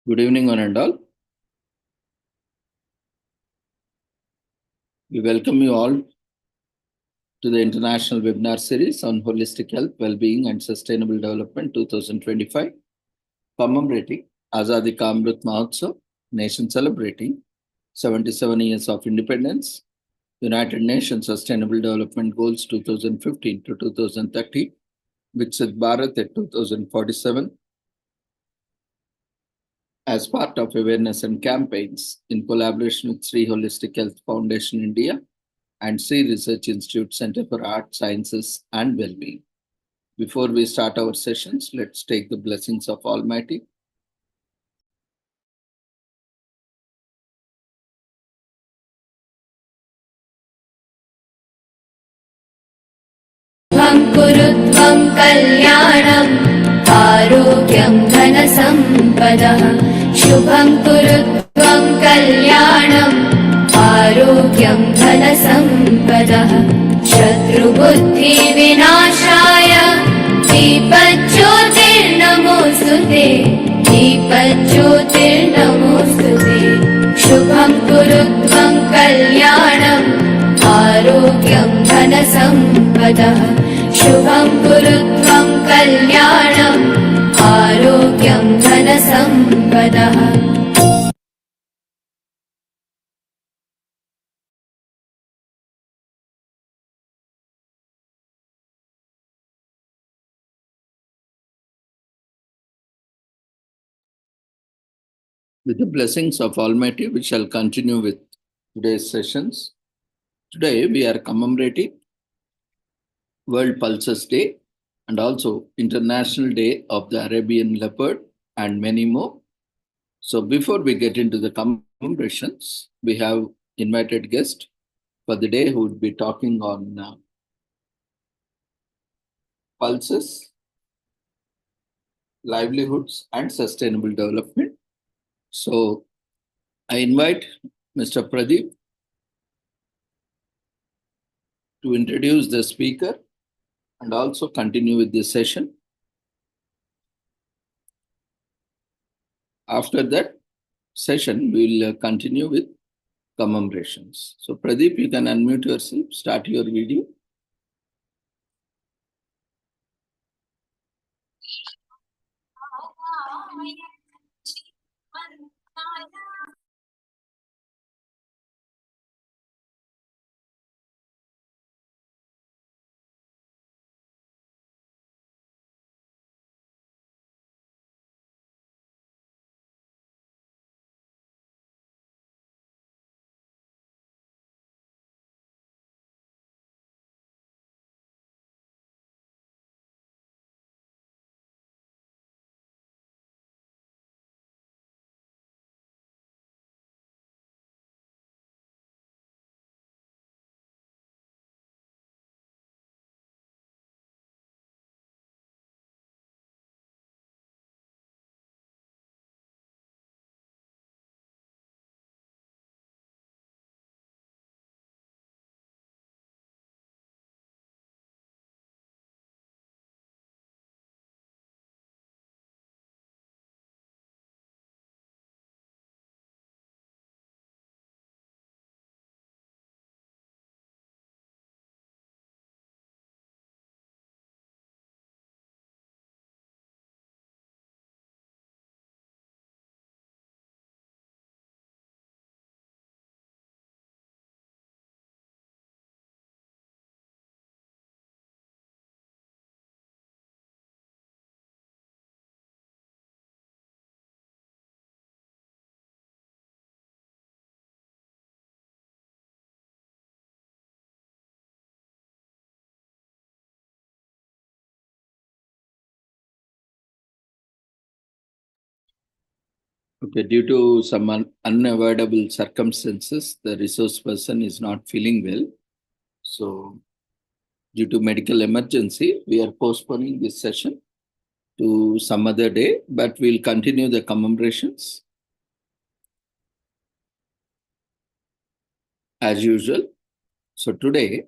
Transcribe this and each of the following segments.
Good evening, one and all. We welcome you all to the International Webinar Series on Holistic Health, Well-being and Sustainable Development 2025, commemorating Azadi Ka Amrit Mahotsav, nation celebrating 77 years of independence, United Nations Sustainable Development Goals 2015 to 2030, Viksit Bharat at 2047, as part of awareness and campaigns in collaboration with Sri Holistic Health Foundation India and Sri Research Institute Center for Art, Sciences and Wellbeing. Before we start our sessions, let's take the blessings of Almighty. कुरुत्वं कल्याणम् आरोग्यं धनसम्पदः शुभं कुरुत्वं कल्याणम् आरोग्यं धनसम्पदः शत्रुबुद्धिविनाशाय दीपज्योतिर्नमोऽस्तुते दीपज्योतिर्नमोऽस्तुते शुभं कुरुत्वं कल्याणम् आरोग्यं धनसम्पदः शुभं कुरुत्वं कल्याणम् आरोग्यं धनसम्पदः With the blessings of Almighty, we shall continue with today's sessions. Today, we are commemorating World Pulses Day and also International Day of the Arabian Leopard and many more. So before we get into the commemorations, we have invited guest for the day who would be talking on pulses, livelihoods, and sustainable development. So I invite Mr. Pradeep to introduce the speaker and also continue with this session. After that session, we will continue with commemorations. So Pradeep, you can unmute yourself, start your video. Okay, due to some unavoidable circumstances, the resource person is not feeling well. So due to medical emergency, we are postponing this session to some other day, but we'll continue the commemorations as usual. So today,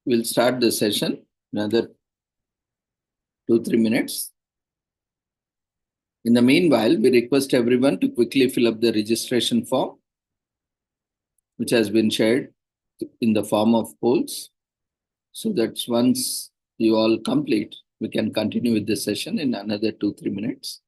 we'll start the session. Another 2-3 minutes. In the meanwhile, we request everyone to quickly fill up the registration form, which has been shared in the form of polls. So that once you all complete, we can continue with the session in another 2-3 minutes.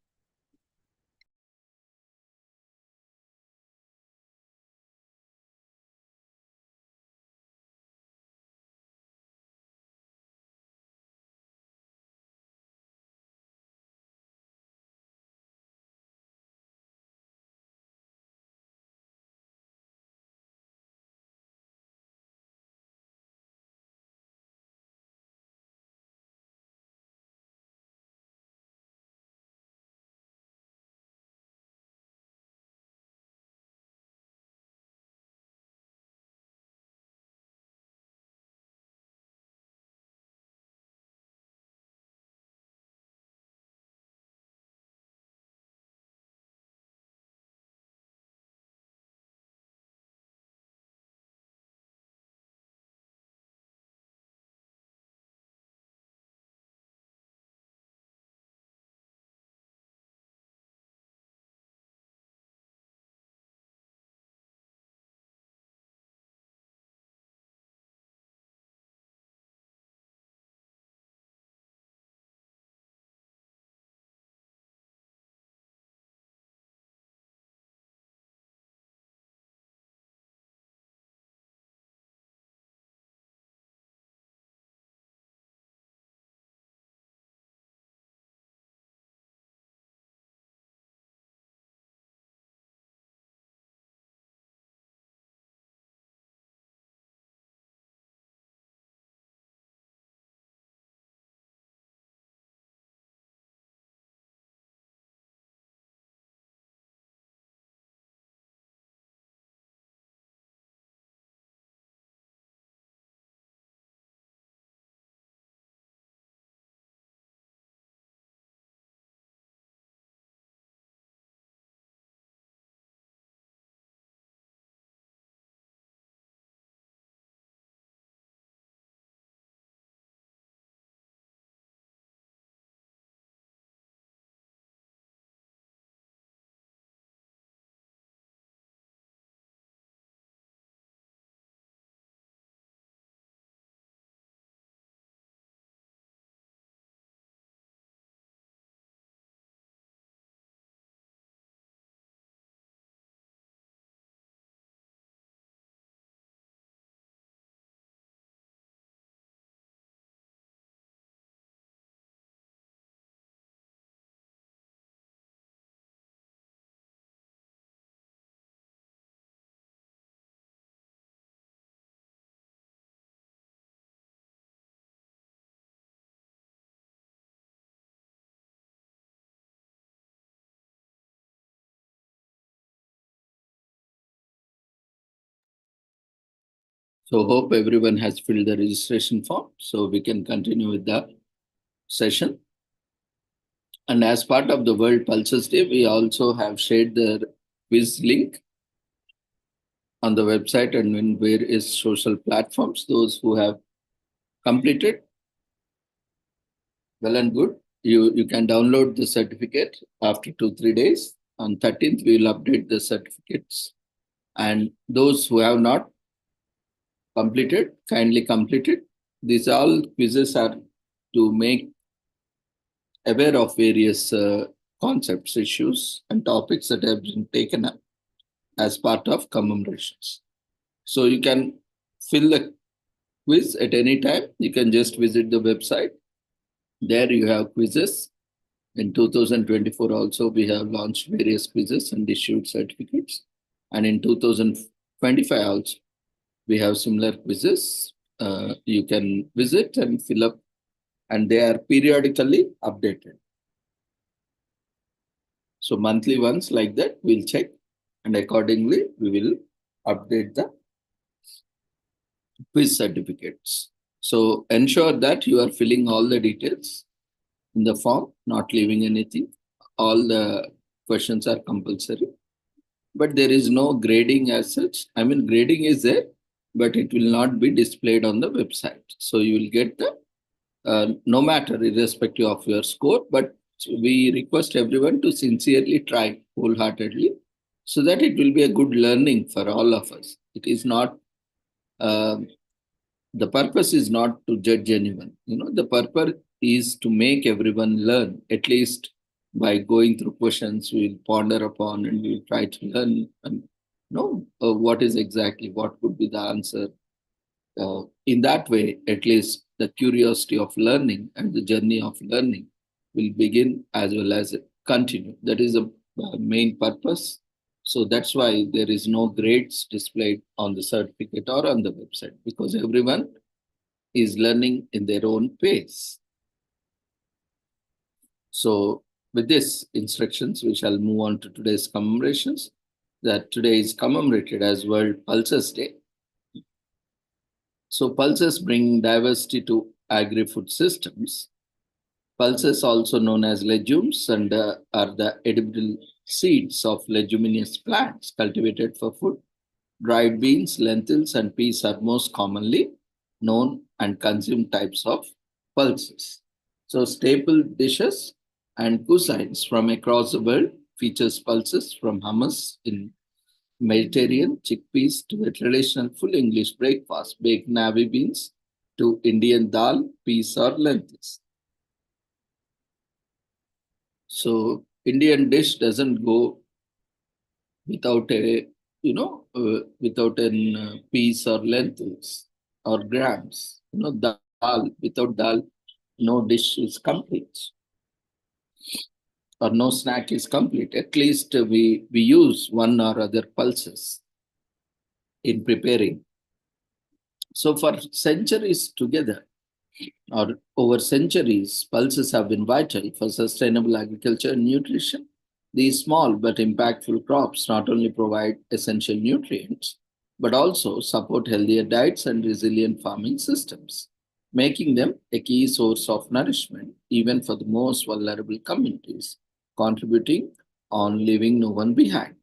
So hope everyone has filled the registration form, so we can continue with the session. And as part of the World Pulses Day, we also have shared the quiz link on the website and in various social platforms. Those who have completed, well and good. You can download the certificate after 2-3 days. On 13th, we will update the certificates. And those who have not completed, kindly complete it. These all quizzes are to make aware of various concepts, issues, and topics that have been taken up as part of commemorations. So you can fill the quiz at any time. You can just visit the website. There you have quizzes. In 2024 also, we have launched various quizzes and issued certificates. And in 2025 also, we have similar quizzes. You can visit and fill up, and they are periodically updated. So monthly ones like that, we'll check, and accordingly, we will update the quiz certificates. So ensure that you are filling all the details in the form, not leaving anything. All the questions are compulsory, but there is no grading as such. I mean, grading is there, but it will not be displayed on the website. So you will get the, no matter irrespective of your score, but we request everyone to sincerely try wholeheartedly so that it will be a good learning for all of us. It is not, the purpose is not to judge anyone. The purpose is to make everyone learn, at least by going through questions, we'll ponder upon and we'll try to learn and know what is exactly, what could be the answer. In that way, at least the curiosity of learning and the journey of learning will begin as well as continue. That is the main purpose. So that's why there is no grades displayed on the certificate or on the website, because everyone is learning in their own pace. So with this instructions, we shall move on to today's commemorations. That today is commemorated as World Pulses Day. So pulses bring diversity to agri-food systems. Pulses, also known as legumes, and are the edible seeds of leguminous plants cultivated for food. Dried beans, lentils, and peas are most commonly known and consumed types of pulses. So staple dishes and cuisines from across the world features pulses, from hummus in Mediterranean, chickpeas to the traditional full English breakfast, baked navy beans to Indian dal, peas or lentils. So Indian dish doesn't go without without an peas or lentils or grams. Dal, without dal, no dish is complete or no snack is complete. At least we use one or other pulses in preparing. So for centuries together, or over centuries, pulses have been vital for sustainable agriculture and nutrition. These small but impactful crops not only provide essential nutrients, but also support healthier diets and resilient farming systems, making them a key source of nourishment even for the most vulnerable communities, contributing on leaving no one behind.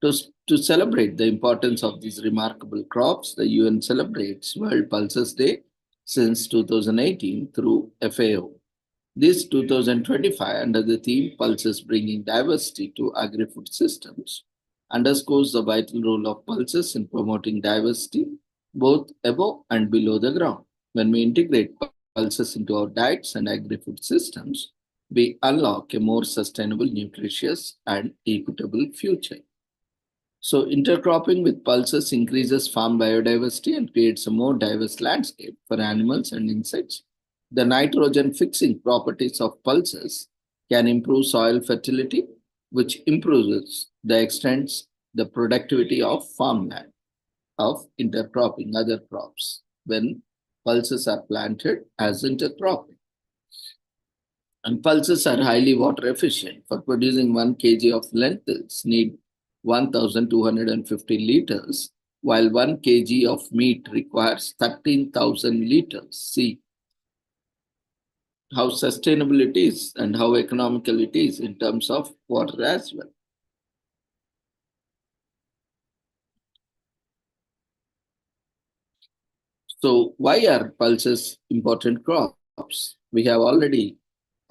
To celebrate the importance of these remarkable crops, the UN celebrates World Pulses Day since 2018 through FAO. This 2025, under the theme Pulses Bringing Diversity to Agri-Food Systems, underscores the vital role of pulses in promoting diversity both above and below the ground. When we integrate pulses into our diets and agri-food systems, we unlock a more sustainable, nutritious, and equitable future. So intercropping with pulses increases farm biodiversity and creates a more diverse landscape for animals and insects. The nitrogen fixing properties of pulses can improve soil fertility, which improves the extends the productivity of farmland, of intercropping other crops when pulses are planted as intercropping. And pulses are highly water efficient. For producing 1 kg of lentils need 1,250 liters, while 1 kg of meat requires 13,000 liters. See how sustainable it is and how economical it is in terms of water as well. So why are pulses important crops? We have already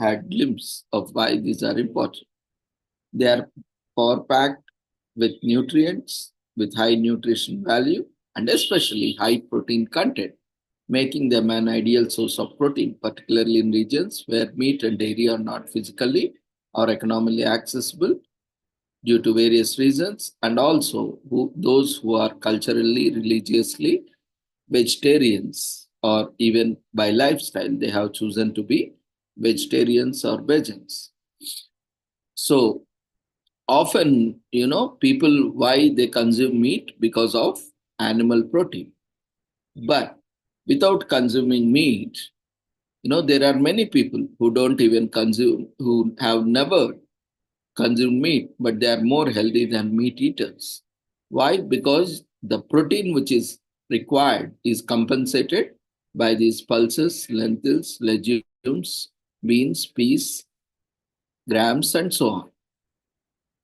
had glimpse of why these are important. They are power packed with nutrients, with high nutrition value, and especially high protein content, making them an ideal source of protein, particularly in regions where meat and dairy are not physically or economically accessible due to various reasons, and also those who are culturally, religiously vegetarians, or even by lifestyle, they have chosen to be vegetarians or vegans. So often, people, why they consume meat? Because of animal protein. But without consuming meat, there are many people who don't even consume, who have never consumed meat, but they are more healthy than meat eaters. Why? Because the protein which is required is compensated by these pulses, lentils, legumes, beans, peas, grams, and so on.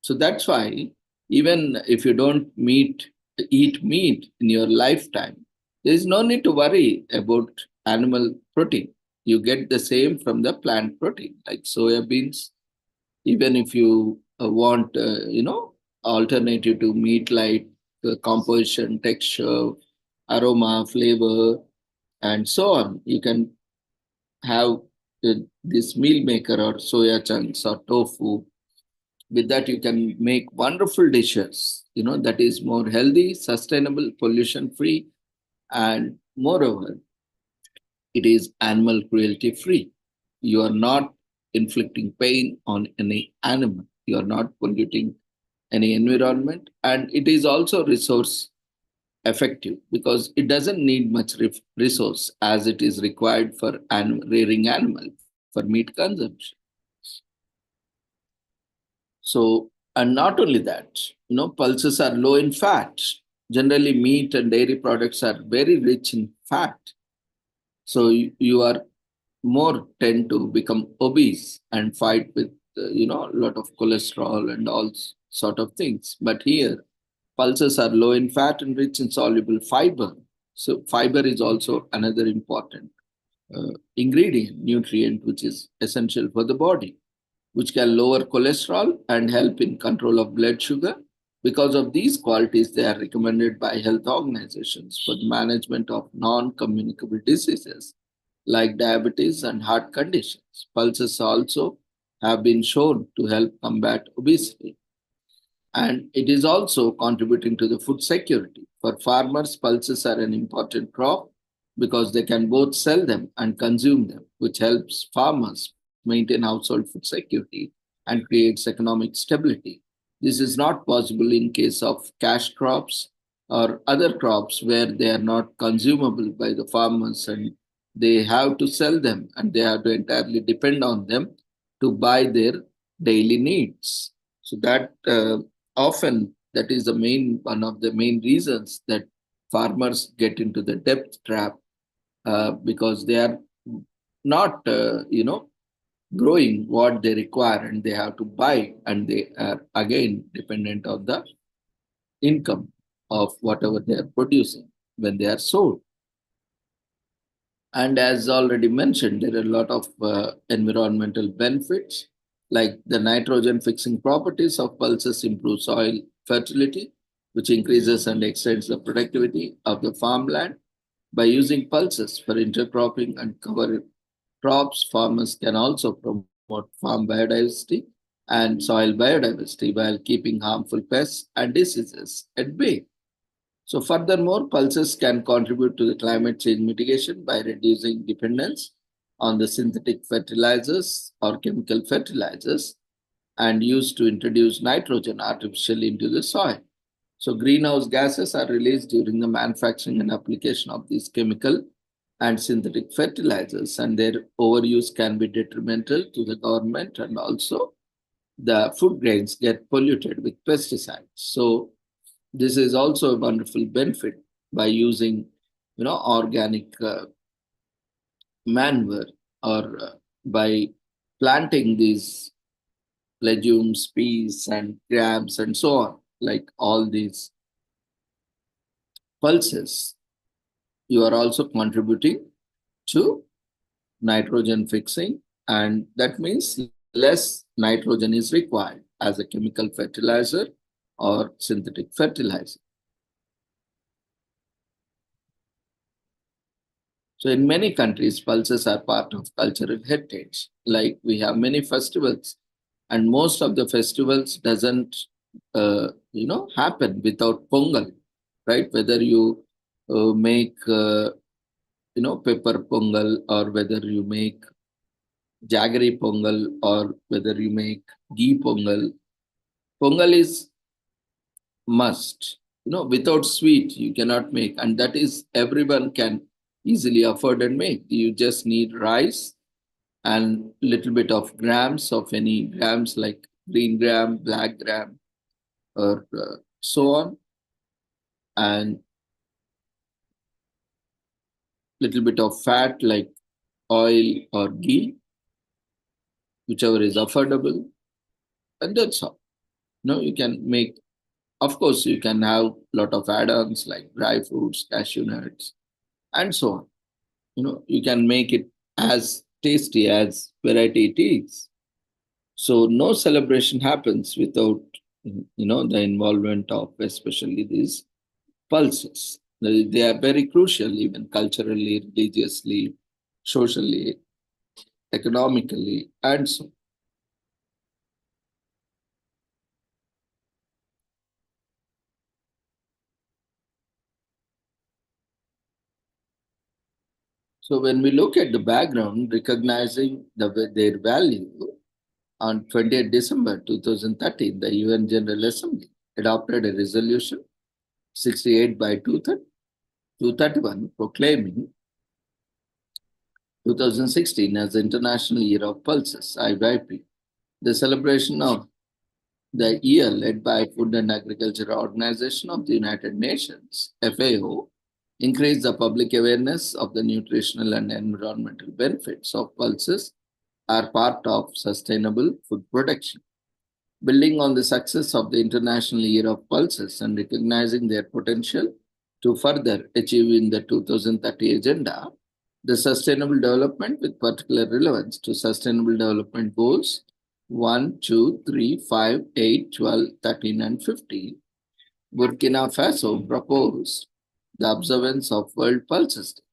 So that's why even if you don't eat meat in your lifetime, There is no need to worry about animal protein. You get the same from the plant protein, like soya beans. Even if you want, alternative to meat like composition, texture, aroma, flavor, and so on, you can have this meal maker or soya chunks or tofu. With that, you can make wonderful dishes, that is more healthy, sustainable, pollution free, and moreover, it is animal cruelty free. You are not inflicting pain on any animal. You are not polluting any environment. And it is also resource effective because it doesn't need much resource as it is required for rearing animal for meat consumption. So, and not only that, pulses are low in fat. Generally, meat and dairy products are very rich in fat. So you are more tend to become obese and fight with a lot of cholesterol and all sort of things. But here pulses are low in fat and rich in soluble fiber. So fiber is also another important ingredient, nutrient, which is essential for the body, which can lower cholesterol and help in control of blood sugar. Because of these qualities, they are recommended by health organizations for the management of non-communicable diseases like diabetes and heart conditions. Pulses also have been shown to help combat obesity. And it is also contributing to the food security. For farmers, pulses are an important crop because they can both sell them and consume them, which helps farmers maintain household food security and creates economic stability. This is not possible in case of cash crops or other crops where they are not consumable by the farmers and they have to sell them and they have to entirely depend on them to buy their daily needs. So that often that is the main one of the main reasons that farmers get into the debt trap because they are not growing what they require and they have to buy and they are again dependent on the income of whatever they are producing when they are sold. And as already mentioned, there are a lot of environmental benefits, like the nitrogen fixing properties of pulses improve soil fertility, which increases and extends the productivity of the farmland. By using pulses for intercropping and cover crops, farmers can also promote farm biodiversity and soil biodiversity while keeping harmful pests and diseases at bay. So, furthermore, pulses can contribute to the climate change mitigation by reducing dependence on the synthetic fertilizers or chemical fertilizers and used to introduce nitrogen artificially into the soil. So, greenhouse gases are released during the manufacturing and application of these chemical and synthetic fertilizers, and their overuse can be detrimental to the government, and also the food grains get polluted with pesticides. So, this is also a wonderful benefit by using organic manure or by planting these legumes, peas and grams and so on, like all these pulses. You are also contributing to nitrogen fixing, and that means less nitrogen is required as a chemical fertilizer or synthetic fertilizer. So in many countries, pulses are part of cultural heritage. Like we have many festivals, and most of the festivals doesn't, happen without pongal, right? Whether you make, pepper pongal, or whether you make jaggery pongal, or whether you make ghee pongal. Pongal is must. Without sweet, you cannot make, and that is everyone can easily afford and make. You just need rice and little bit of grams of any grams like green gram, black gram, or so on, and little bit of fat like oil or ghee, whichever is affordable, and that's all. You can make. Of course, you can have lot of add-ons like dry fruits, cashew nuts, and so on. You can make it as tasty as variety it is. So no celebration happens without the involvement of especially these pulses. They are very crucial, even culturally, religiously, socially, economically, and so on. So when we look at the background, recognizing their value, on 20th December 2013, the UN General Assembly adopted a resolution 68 by 231 proclaiming 2016 as the International Year of Pulses, IYP. The celebration of the year led by Food and Agriculture Organization of the United Nations, FAO, increased the public awareness of the nutritional and environmental benefits of pulses are part of sustainable food production. Building on the success of the International Year of Pulses and recognizing their potential to further achieve in the 2030 Agenda, the Sustainable Development with particular relevance to Sustainable Development Goals 1, 2, 3, 5, 8, 12, 13, and 15, Burkina Faso proposed the observance of World Pulses Day.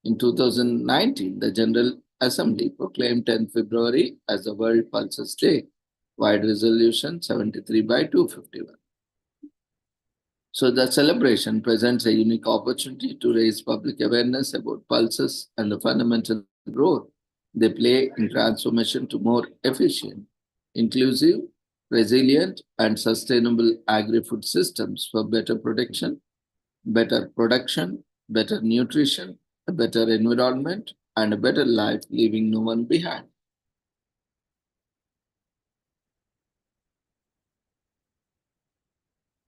In 2019, the General Assembly proclaimed 10 February as the World Pulses Day, wide resolution 73 by 251. So the celebration presents a unique opportunity to raise public awareness about pulses and the fundamental role they play in transformation to more efficient, inclusive, resilient, and sustainable agri-food systems for better protection, better production, better nutrition, a better environment, and a better life, leaving no one behind.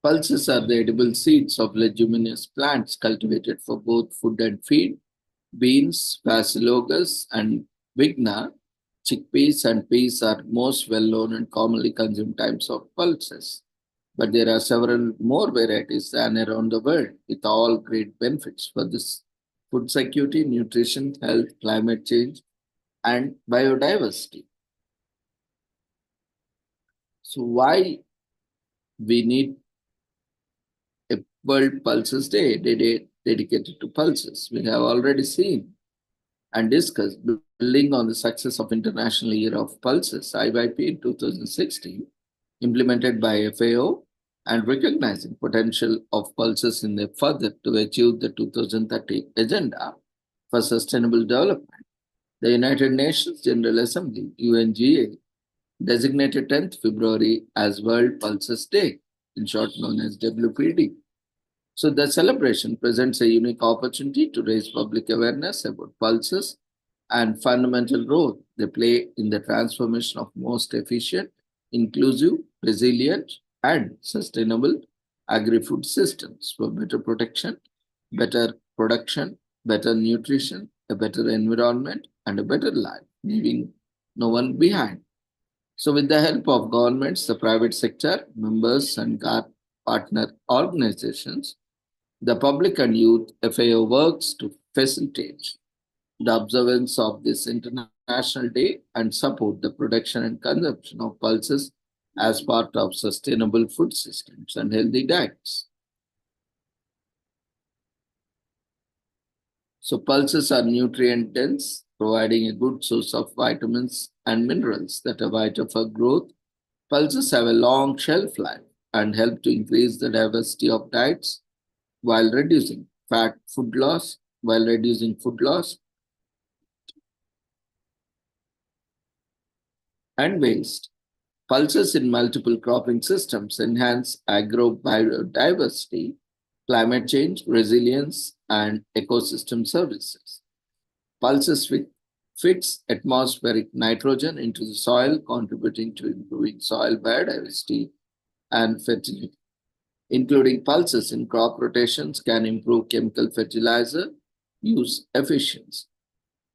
Pulses are the edible seeds of leguminous plants cultivated for both food and feed. Beans, Basilogus, and Vigna, chickpeas, and peas are most well known and commonly consumed types of pulses. But there are several more varieties than around the world, with all great benefits for this food security, nutrition, health, climate change, and biodiversity. So, why we need a World Pulses Day dedicated to pulses? We have already seen and discussed, building on the success of International Year of Pulses, IYP in 2016, implemented by FAO, and recognizing potential of pulses in the further to achieve the 2030 Agenda for Sustainable Development. The United Nations General Assembly, UNGA, designated 10th February as World Pulses Day, in short known as WPD. So the celebration presents a unique opportunity to raise public awareness about pulses and fundamental role they play in the transformation of most efficient, inclusive, resilient, and sustainable agri-food systems for better protection, better production, better nutrition, a better environment, and a better life, leaving no one behind. So with the help of governments, the private sector, members, and partner organizations, the public and youth, FAO works to facilitate the observance of this International Day and support the production and consumption of pulses as part of sustainable food systems and healthy diets. So pulses are nutrient dense, providing a good source of vitamins and minerals that are vital for growth. Pulses have a long shelf life and help to increase the diversity of diets while reducing food loss and waste. Pulses in multiple cropping systems enhance agrobiodiversity, climate change, resilience, and ecosystem services. Pulses fix atmospheric nitrogen into the soil, contributing to improving soil biodiversity and fertility. Including pulses in crop rotations can improve chemical fertilizer use efficiency.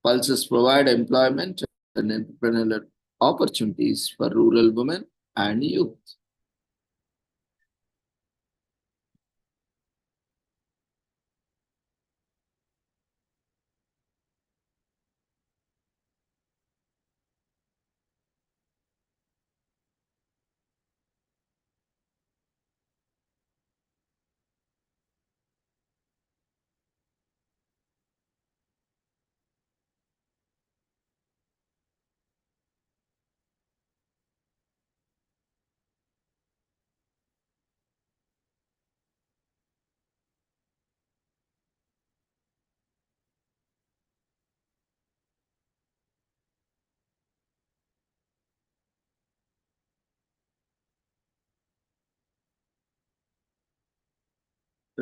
Pulses provide employment and entrepreneurial opportunities for rural women and youth.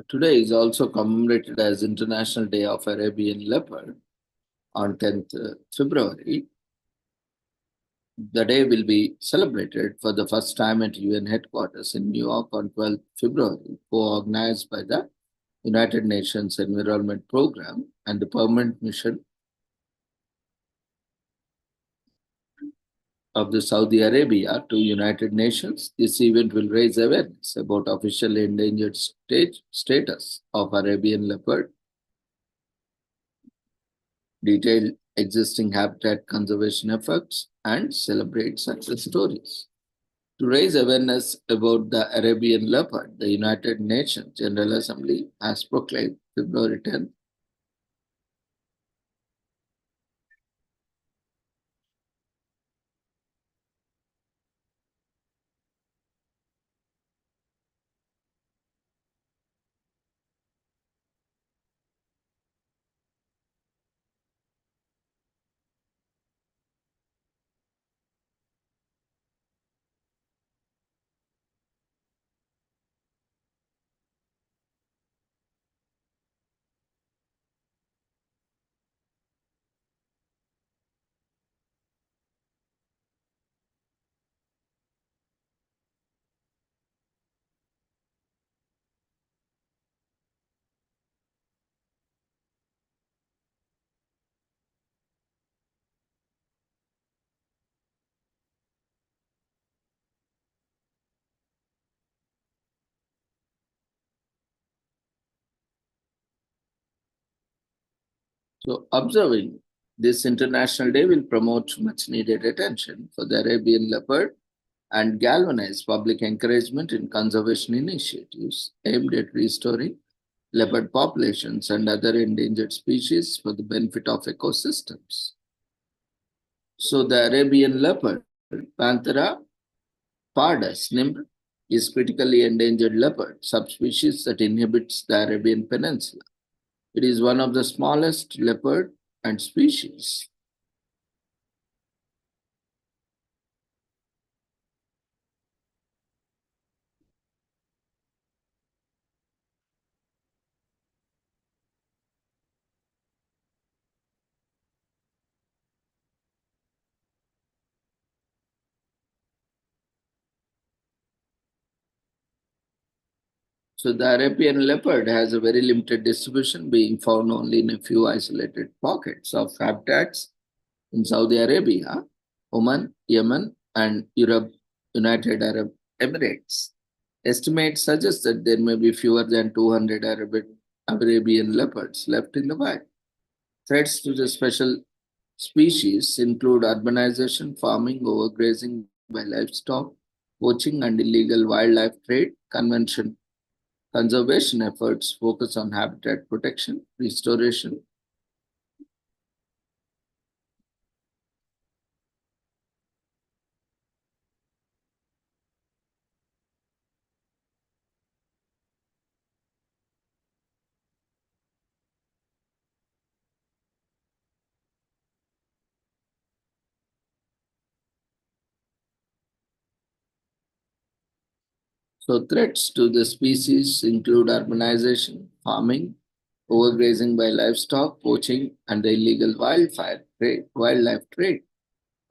Today is also commemorated as International Day of Arabian Leopard on 10th February. The day will be celebrated for the first time at UN headquarters in New York on 12th February, co-organized by the United Nations Environment Program and the Permanent Mission of the Saudi Arabia to United Nations. This event will raise awareness about officially endangered status of Arabian leopard, detail existing habitat conservation efforts, and celebrate success stories. To raise awareness about the Arabian leopard, the United Nations General Assembly has proclaimed February 10th. So, observing this International Day will promote much needed attention for the Arabian leopard and galvanize public encouragement in conservation initiatives aimed at restoring leopard populations and other endangered species for the benefit of ecosystems. So, the Arabian leopard, Panthera pardus, NIMR, is critically endangered leopard subspecies that inhabits the Arabian Peninsula. It is one of the smallest leopard and species. So the Arabian leopard has a very limited distribution, being found only in a few isolated pockets of habitats in Saudi Arabia, Oman, Yemen, and Europe, United Arab Emirates. Estimates suggest that there may be fewer than 200 Arabian leopards left in the wild. Threats to the special species include urbanization, farming, overgrazing by livestock, poaching, and illegal wildlife trade. Conservation efforts focus on habitat protection, restoration. So threats to the species include urbanization, farming, overgrazing by livestock, poaching, and the illegal wildlife trade.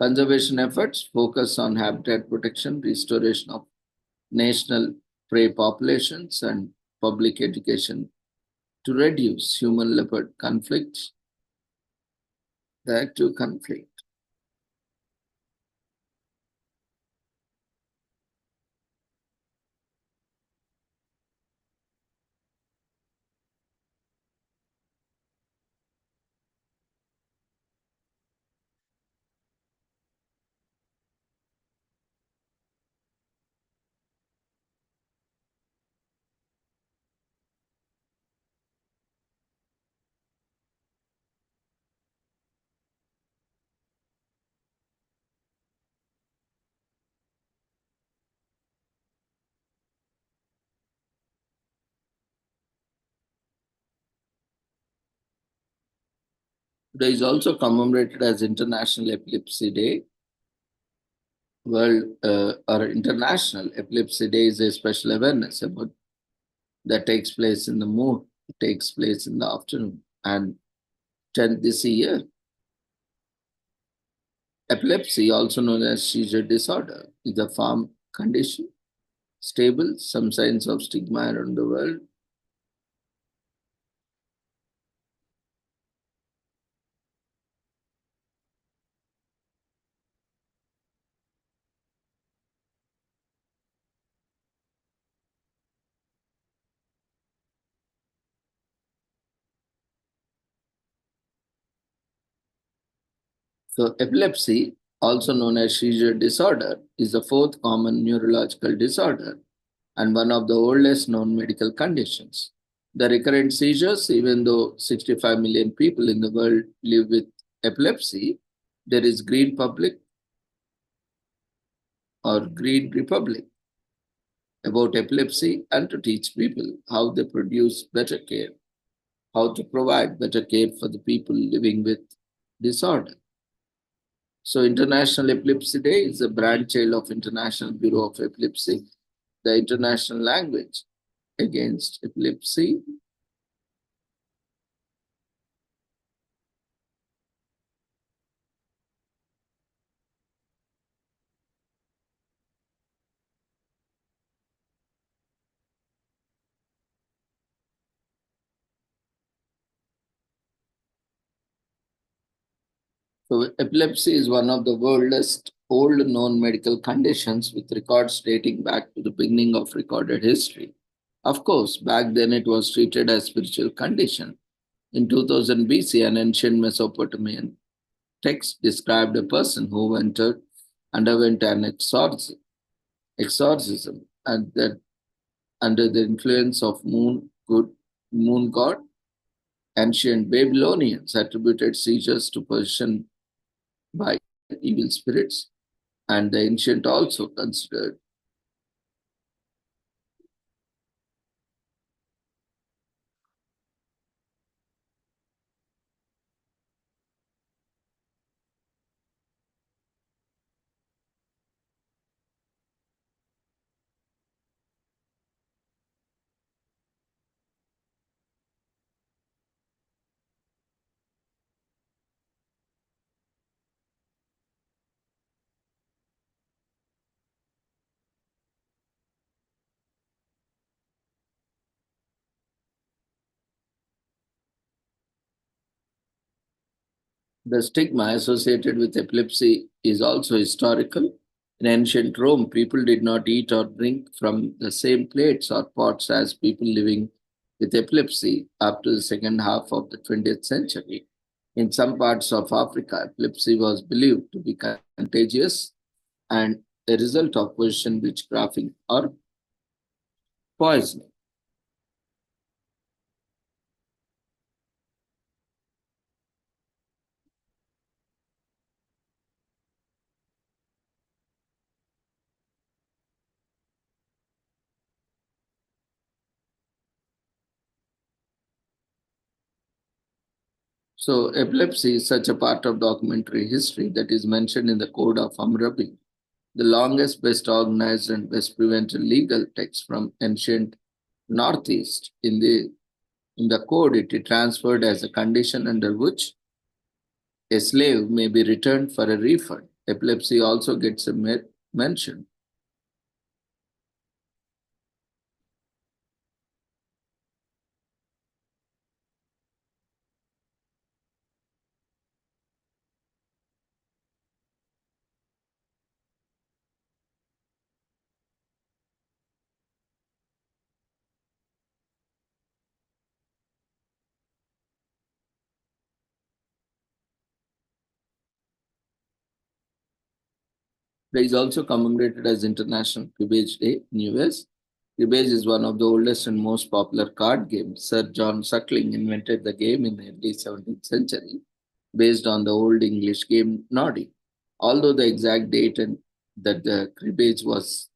Conservation efforts focus on habitat protection, restoration of national prey populations, and public education to reduce human leopard conflicts, the active conflict. Today is also commemorated as International Epilepsy Day. World or International Epilepsy Day is a special awareness about that takes place in the moon takes place in the afternoon. And 10th this year, epilepsy, also known as seizure disorder, is a form condition, stable, some signs of stigma around the world. So, epilepsy, also known as seizure disorder, is the fourth common neurological disorder and one of the oldest known medical conditions. The recurrent seizures, even though 65 million people in the world live with epilepsy, there is Green Public or Green Republic about epilepsy and to teach people how they produce better care, how to provide better care for the people living with disorder. So, International Epilepsy Day is a brainchild of International Bureau of Epilepsy, the international language against epilepsy. So, epilepsy is one of the oldest old known medical conditions with records dating back to the beginning of recorded history. Of course, back then it was treated as spiritual condition. In 2000 BC, an ancient Mesopotamian text described a person who underwent an exorcism and that under the influence of moon god. Ancient Babylonians attributed seizures to possession by evil spirits, and the ancient also considered the stigma associated with epilepsy is also historical. In ancient Rome, people did not eat or drink from the same plates or pots as people living with epilepsy up to the second half of the 20th century. In some parts of Africa, epilepsy was believed to be contagious and a result of poison witchcrafting or poisoning. So, epilepsy is such a part of documentary history that is mentioned in the Code of Hammurabi, the longest, best organized, and best prevented legal text from ancient Northeast. In the code, it is transferred as a condition under which a slave may be returned for a refund. Epilepsy also gets a mention. It is also commemorated as International Cribbage Day in US. Cribbage is one of the oldest and most popular card games. Sir John Suckling invented the game in the early 17th century based on the Old English game Noddy. Although the exact date and that the cribbage was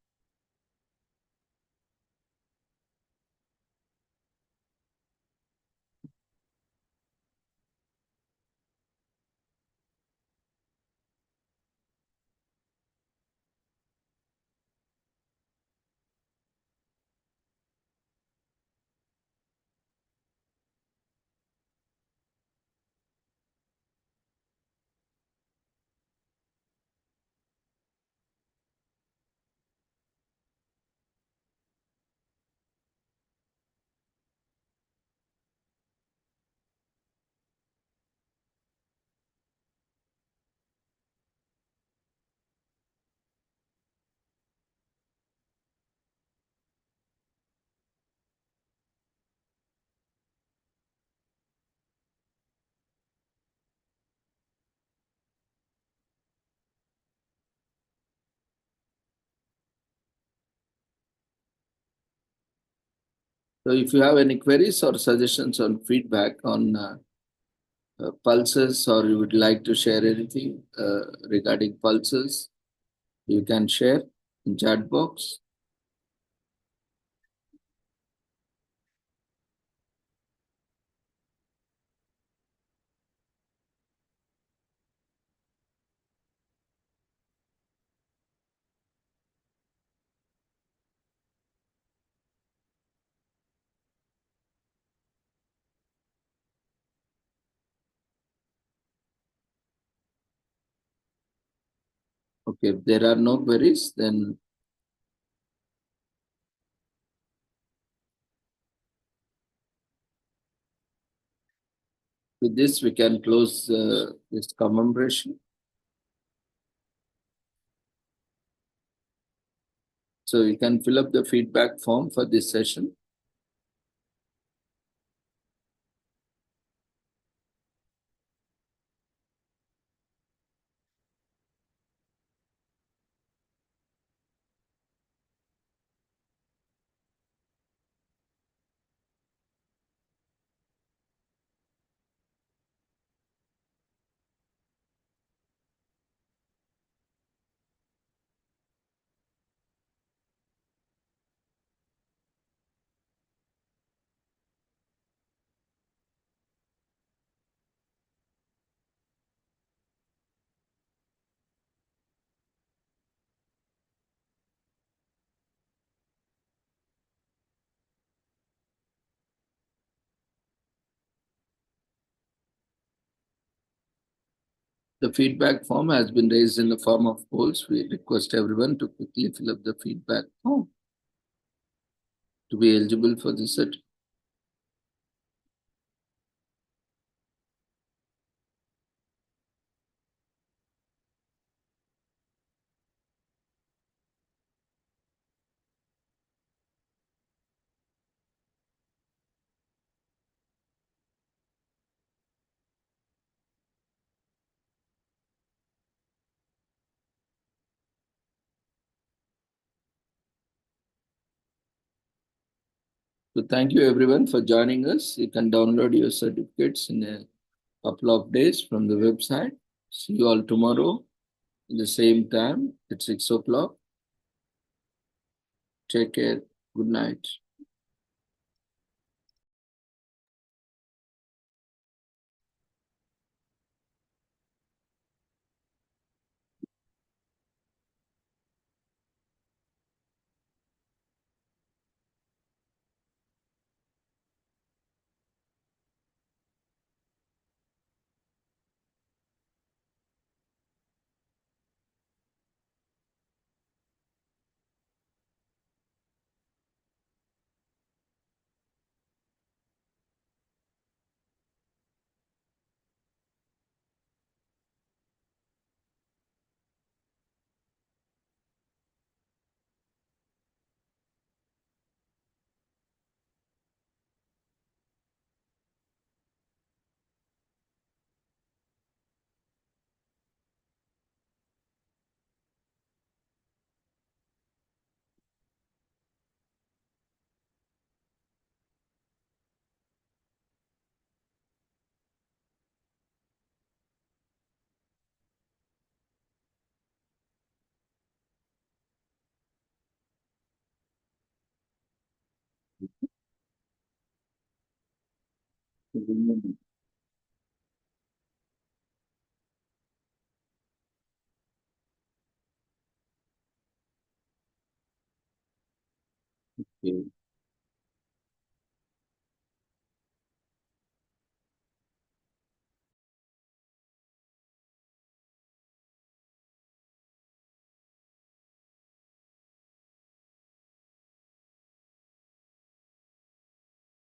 So if you have any queries or suggestions on feedback on pulses, or you would like to share anything regarding pulses, you can share in chat box. Okay, if there are no queries, then with this we can close this commemoration. So you can fill up the feedback form for this session. The feedback form has been raised in the form of polls. We request everyone to quickly fill up the feedback form to be eligible for this set. So thank you everyone for joining us. You can download your certificates in a couple of days from the website. See you all tomorrow at the same time at 6 o'clock. Take care. Good night. Okay.